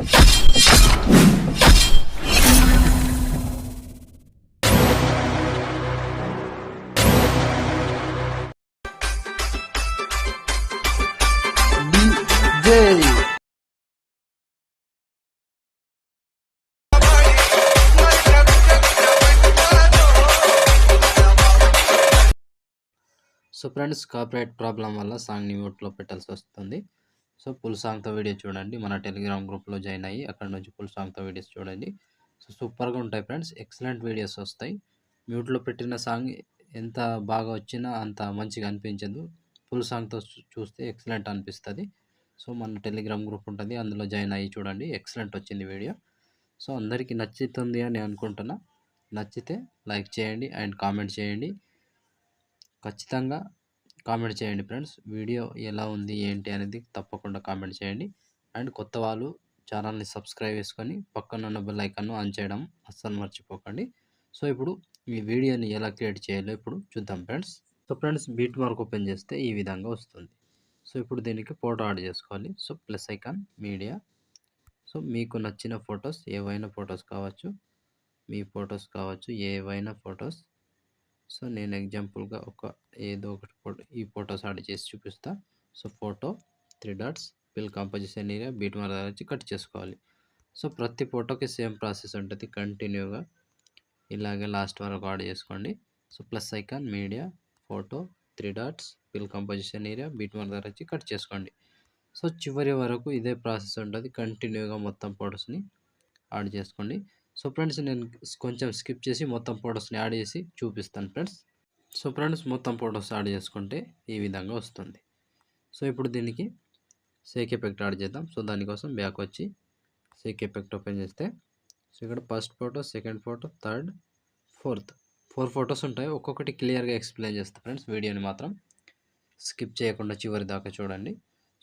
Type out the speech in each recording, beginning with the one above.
So friends, copyright problem వల్ల సాంగ్ని మ్యూట్లో పెట్టాల్సి వస్తుంది. సో ఫుల్ సాంగ్తో వీడియో చూడండి. మన టెలిగ్రామ్ గ్రూప్లో జాయిన్ అయ్యి అక్కడ నుంచి ఫుల్ సాంగ్తో వీడియోస్ చూడండి. సో సూపర్గా ఉంటాయి ఫ్రెండ్స్, ఎక్సలెంట్ వీడియోస్ వస్తాయి. మ్యూట్లో పెట్టిన సాంగ్ ఎంత బాగా వచ్చినా అంత మంచిగా అనిపించదు. ఫుల్ సాంగ్తో చూస్తే ఎక్సలెంట్ అనిపిస్తుంది. సో మన టెలిగ్రామ్ గ్రూప్ ఉంటుంది, అందులో జాయిన్ అయ్యి చూడండి. ఎక్సలెంట్ వచ్చింది వీడియో. సో అందరికీ నచ్చుతుంది అని అనుకుంటున్నా. నచ్చితే లైక్ చేయండి అండ్ కామెంట్ చేయండి. ఖచ్చితంగా కామెంట్ చేయండి ఫ్రెండ్స్. వీడియో ఎలా ఉంది ఏంటి అనేది తప్పకుండా కామెంట్ చేయండి. అండ్ కొత్త వాళ్ళు ఛానల్ని సబ్స్క్రైబ్ చేసుకొని పక్కన ఉన్న బెల్ ఐకాన్ను ఆన్ చేయడం అస్సలు మర్చిపోకండి. సో ఇప్పుడు ఈ వీడియోని ఎలా క్రియేట్ చేయాలో ఇప్పుడు చూద్దాం friends. So friends, beat mark open చేస్తే ఈ విధంగా వస్తుంది. సో ఇప్పుడు దీనికి ఫోటో యాడ్ చేసుకోవాలి. So plus icon, media. So మీకు నచ్చిన ఫొటోస్, ఏవైనా ఫొటోస్ కావచ్చు, మీ ఫొటోస్ కావచ్చు, ఏవైనా ఫొటోస్. సో నేను ఎగ్జాంపుల్గా ఏదో ఒకటి ఈ ఫొటోస్ యాడ్ చేసి చూపిస్తా. So photo 3 dots, fill composition area, beat mark వచ్చి కట్ చేసుకోవాలి. సో ప్రతి ఫోటోకి సేమ్ ప్రాసెస్ ఉంటుంది. కంటిన్యూగా ఇలాగే లాస్ట్ వరకు యాడ్ చేసుకోండి. So plus icon, media, photo, 3 dots, fill composition area, beat mark వచ్చి కట్ చేసుకోండి. సో చివరి వరకు ఇదే ప్రాసెస్ ఉంటుంది. కంటిన్యూగా మొత్తం ఫొటోస్ని యాడ్ చేసుకోండి. సో ఫ్రెండ్స్, నేను కొంచెం స్కిప్ చేసి మొత్తం ఫొటోస్ని యాడ్ చేసి చూపిస్తాను ఫ్రెండ్స్. సో ఫ్రెండ్స్, మొత్తం ఫొటోస్ యాడ్ చేసుకుంటే ఈ విధంగా వస్తుంది. సో ఇప్పుడు దీనికి షేక్ ఎఫెక్ట్ యాడ్ చేద్దాం. సో దానికోసం బ్యాక్ వచ్చి షేక్ ఎఫెక్ట్ ఓపెన్ చేస్తే సో ఇక్కడ first photo, second photo, third, fourth 4 photos ఉంటాయి. ఒక్కొక్కటి క్లియర్గా ఎక్స్ప్లెయిన్ చేస్తాను ఫ్రెండ్స్. వీడియోని మాత్రం స్కిప్ చేయకుండా చివరి దాకా చూడండి.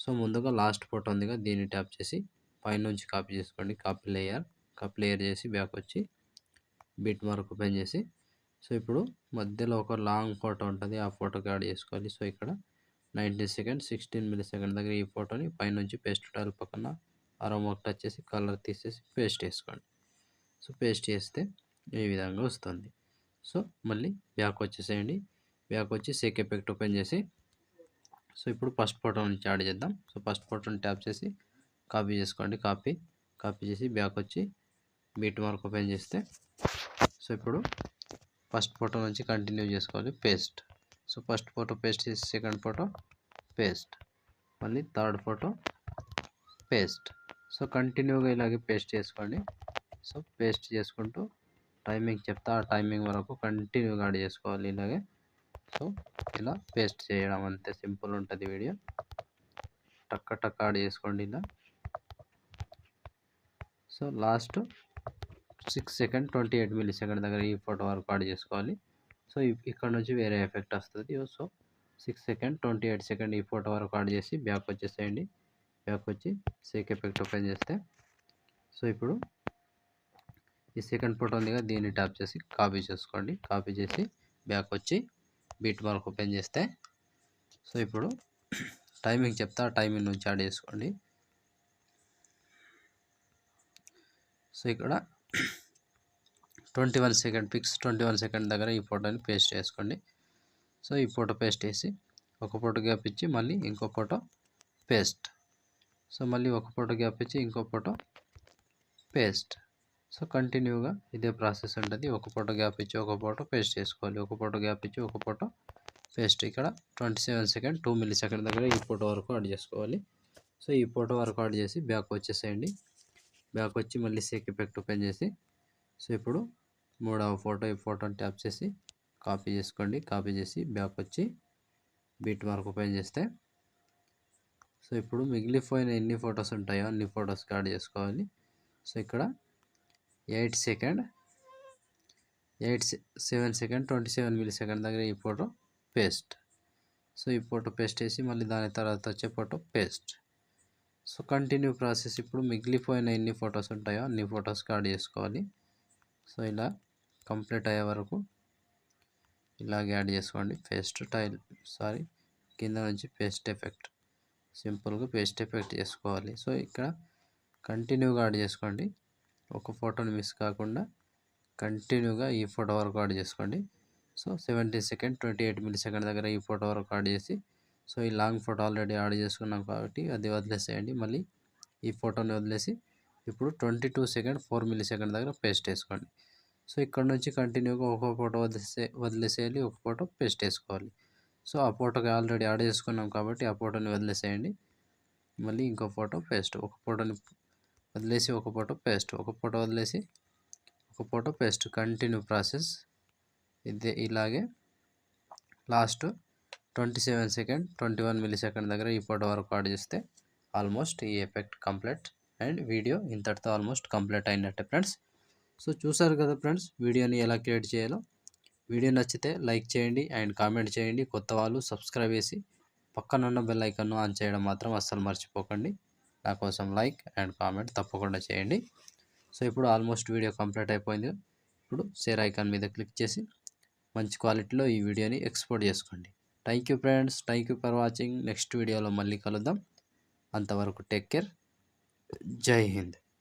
సో ముందుగా లాస్ట్ ఫోటో ఉందిగా, దీన్ని ట్యాప్ చేసి పైనుంచి కాపీ చేసుకోండి. కాపీ లేయర్ చేసి బ్యాక్ వచ్చి బీట్ మార్క్ ఓపెన్ చేసి సో ఇప్పుడు మధ్యలో ఒక లాంగ్ ఫోటో ఉంటుంది, ఆ ఫోటోకి యాడ్ చేసుకోవాలి. సో ఇక్కడ 90 సెకండ్ 16 మిల్లీ సెకండ్ దగ్గర ఈ ఫోటోని పైనుంచి పేస్ట్ టైల్ పక్కన ఆరోమాకు టచ్ చేసి కలర్ తీసేసి పేస్ట్ చేసుకోండి. సో పేస్ట్ చేస్తే ఈ విధంగా వస్తుంది. సో మళ్ళీ బ్యాక్ వచ్చేసేయండి. బ్యాక్ వచ్చి షేక్ ఎఫెక్ట్ ఓపెన్ చేసి సో ఇప్పుడు ఫస్ట్ ఫోటో నుంచి యాడ్ చేద్దాం. సో ఫస్ట్ ఫోటోని ట్యాప్ చేసి కాపీ చేసుకోండి. కాపీ చేసి బ్యాక్ వచ్చి బీట్ మార్క్ ఓపెన్ చేస్తే సో ఇప్పుడు ఫస్ట్ ఫోటో నుంచి కంటిన్యూ చేసుకోవాలి. Paste. So first photo paste చేసి సెకండ్ ఫోటో పేస్ట్, మళ్ళీ థర్డ్ ఫోటో పేస్ట్. సో కంటిన్యూగా ఇలాగే పేస్ట్ చేసుకోండి. సో పేస్ట్ చేసుకుంటూ టైమింగ్ చెప్తా, ఆ టైమింగ్ వరకు కంటిన్యూగా యాడ్ చేసుకోవాలి ఇలాగే. సో ఇలా పేస్ట్ చేయడం అంతే, సింపుల్ ఉంటుంది వీడియో. టక్క యాడ్ చేసుకోండి ఇలా. So last 6 second 28 milli second దగ్గర ఈ ఫోటో వరకు యాడ్ చేసుకోవాలి. సో ఇక్కడ నుంచి వేరే ఎఫెక్ట్ వస్తుంది. సో 6 సెకండ్ 28 సెకండ్ ఈ ఫోటో వరకు యాడ్ చేసి బ్యాక్ వచ్చేసేయండి. బ్యాక్ వచ్చి షేక్ ఎఫెక్ట్ ఓపెన్ చేస్తే సో ఇప్పుడు ఈ సెకండ్ ఫోటో ఉందిగా, దీన్ని ట్యాప్ చేసి కాపీ చేసుకోండి. కాపీ చేసి బ్యాక్ వచ్చి బీట్ మార్క్ ఓపెన్ చేస్తే సో ఇప్పుడు టైమింగ్ చెప్తా, టైమింగ్ నుంచి యాడ్ చేసుకోండి. సో ఇక్కడ 21 సెకండ్ ఫిక్స్ 21 సెకండ్ దగ్గర ఈ ఫోటోని పేస్ట్ చేసుకోండి. సో ఈ ఫోటో పేస్ట్ చేసి ఒక ఫోటో గ్యాప్ ఇచ్చి మళ్ళీ ఇంకో ఫోటో పేస్ట్. సో మళ్ళీ ఒక ఫోటో గ్యాప్ ఇచ్చి ఇంకో ఫోటో పేస్ట్. సో కంటిన్యూగా ఇదే ప్రాసెస్ ఉంటుంది. ఒక ఫోటో గ్యాప్ ఇచ్చి ఒక ఫోటో పేస్ట్ చేసుకోవాలి, ఒక ఫోటో గ్యాప్ ఇచ్చి ఒక ఫోటో పేస్ట్. ఇక్కడ 27 సెకండ్ 2 మిల్లీ సెకండ్ దగ్గర ఈ ఫోటో వరకు యాడ్ చేసుకోవాలి. సో ఈ ఫోటో వరకు యాడ్ చేసి బ్యాక్ వచ్చేసేయండి. బ్యాక్ వచ్చి మళ్ళీ షేక్ ఎఫెక్ట్ ఓపెన్ చేసి సో ఇప్పుడు మూడవ ఫోటో, ఈ ఫోటోని ట్యాప్ చేసి కాపీ చేసుకోండి. కాపీ చేసి బ్యాక్ వచ్చి బీట్ మార్క్ ఓపెన్ చేస్తే సో ఇప్పుడు మిగిలిపోయిన ఎన్ని ఫొటోస్ ఉంటాయో అన్ని ఫొటోస్కి యాడ్ చేసుకోవాలి. సో ఇక్కడ 8 సెకండ్ 7 సెకండ్ 27 మిల్లీ సెకండ్ దగ్గర ఈ ఫోటో పేస్ట్. సో ఈ ఫోటో పేస్ట్ చేసి మళ్ళీ దాని తర్వాత వచ్చే photo paste. So continue process. ఇప్పుడు మిగిలిపోయిన ఎన్ని ఫొటోస్ ఉంటాయో అన్ని ఫొటోస్కి యాడ్ చేసుకోవాలి. సో ఇలా కంప్లీట్ అయ్యే వరకు ఇలాగే యాడ్ చేసుకోండి. కింద నుంచి పేస్ట్ ఎఫెక్ట్, సింపుల్గా పేస్ట్ ఎఫెక్ట్ చేసుకోవాలి. సో ఇక్కడ కంటిన్యూగా యాడ్ చేసుకోండి. ఒక ఫోటోని మిస్ కాకుండా కంటిన్యూగా ఈ ఫోటో వరకు యాడ్ చేసుకోండి. సో 70 సెకండ్ 28 మిల్లీ సెకండ్ దగ్గర ఈ ఫోటో వరకు యాడ్ చేసి, సో ఈ లాంగ్ ఫోటో ఆల్రెడీ యాడ్ చేసుకున్నాం కాబట్టి అది వదిలేసేయండి. మళ్ళీ ఈ ఫోటోని వదిలేసి ఇప్పుడు 22 సెకండ్ 4 మిల్లీ సెకండ్ దగ్గర పేస్ట్ వేసుకోండి. సో ఇక్కడ నుంచి కంటిన్యూగా ఒక ఫోటో వదిలేసేయాలి, ఒక ఫోటో పేస్ట్ వేసుకోవాలి. సో ఆ ఫోటోకి ఆల్రెడీ యాడ్ చేసుకున్నాం కాబట్టి ఆ ఫోటోని వదిలేసేయండి. మళ్ళీ ఇంకో ఫోటో పేస్ట్, ఒక ఫోటోని వదిలేసి ఒక ఫోటో పేస్ట్, ఒక ఫోటో వదిలేసి ఒక ఫోటో పేస్ట్, కంటిన్యూ ప్రాసెస్ ఇదే. ఇలాగే లాస్ట్ 27 సెకండ్ 21 మిల్లీ సెకండ్ దగ్గర ఈ ఫోటో వరకు యాడ్ చేస్తే ఆల్మోస్ట్ ఈ ఎఫెక్ట్ కంప్లీట్ అండ్ వీడియో ఇంతటితో ఆల్మోస్ట్ కంప్లీట్ అయినట్టే ఫ్రెండ్స్. సో చూసారు కదా ఫ్రెండ్స్ వీడియోని ఎలా క్రియేట్ చేయాలో. వీడియో నచ్చితే లైక్ చేయండి అండ్ కామెంట్ చేయండి. కొత్త వాళ్ళు సబ్స్క్రైబ్ చేసి పక్కనున్న బెల్ ఐకాన్ను ఆన్ చేయడం మాత్రం అస్సలు మర్చిపోకండి. నా కోసం లైక్ అండ్ కామెంట్ తప్పకుండా చేయండి. సో ఇప్పుడు ఆల్మోస్ట్ వీడియో కంప్లీట్ అయిపోయింది. ఇప్పుడు షేర్ ఐకాన్ మీద క్లిక్ చేసి మంచి క్వాలిటీలో ఈ వీడియోని ఎక్స్పోర్ట్ చేసుకోండి. Thank you friends, thank you for watching. Next వీడియోలో మళ్ళీ కలుద్దాం. అంతవరకు టేక్ కేర్. జై హింద్.